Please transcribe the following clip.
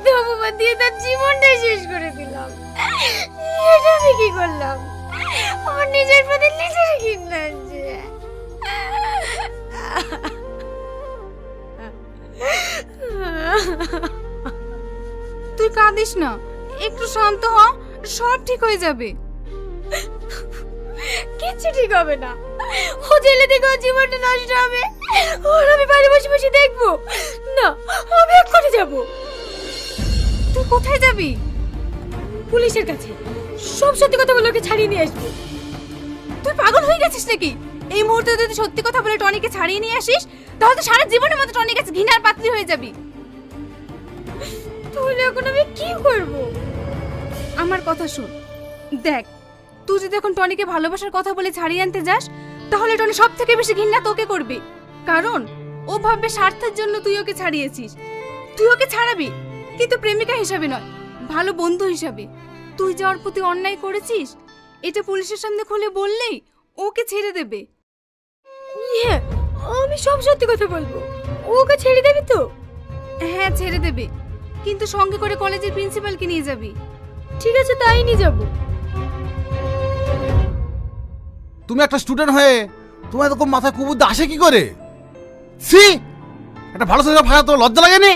মিথ্যে অপবাদ দিয়ে তার জীবনটাই শেষ করে দিলাম। এটা আমি কি করলাম? আমার নিজের প্রতি নিজের ঘৃণা আছে। তুই কাঁদিস না, একটু শান্ত হ, সব ঠিক হয়ে যাবে। কিচ্ছু ঠিক হবে না। ও জেলে থেকে ওর জীবনটা নষ্ট হবে, ওর আমি বাড়ি বসে বসে দেখবো না? আমি এক্ষুনি যাবো। তুই কোথায় যাবি? পুলিশের কাছে সব সত্যি কথা বলে ওকে ছাড়িয়ে নিয়ে আসবো। তুই পাগল হয়ে গেছিস নাকি? এই মুহূর্তে যদি সত্যি কথা বলে টনিকে ছাড়িয়ে নিয়ে আসিস, তাহলে তো সারা জীবনের মতো টনির কাছে ঘৃণার পাত্রী হয়ে যাবি। তাহলে এখন আমি কি করব? আমার কথা শোন, দেখ, তুই যদি এখন টনিকে ভালোবাসার কথা বলে ছাড়িয়ে আনতে যাস, তাহলে টনি সব থেকে বেশি ঘৃণা তোকে করবে। কারণ ও ভাববে স্বার্থের জন্য তুই ওকে ছাড়িয়েছিস। তুই ওকে ছাড়াবি, কিন্তু প্রেমিকা হিসাবে নয়, ভালো বন্ধু হিসাবে। তুই যাওয়ার প্রতি অন্যায় করেছিস, এটা পুলিশের সামনে খুলে বললেই ওকে ছেড়ে দেবে। হ্যাঁ, আমি সব সত্যি কথা বলবো। ওকে ছেড়ে দেবি তো? হ্যাঁ, ছেড়ে দেবে, কিন্তু সঙ্গে করে কলেজের প্রিন্সিপালকে নিয়ে যাবি। ঠিক আছে, তাই নিয়ে যাবো। তুমি একটা স্টুডেন্ট হয়ে তোমার এরকম মাথায় কুবুদ্ধি আসে কি করে? সি, একটা ভালো ছেলে ভাড়া তো লজ্জা লাগেনি?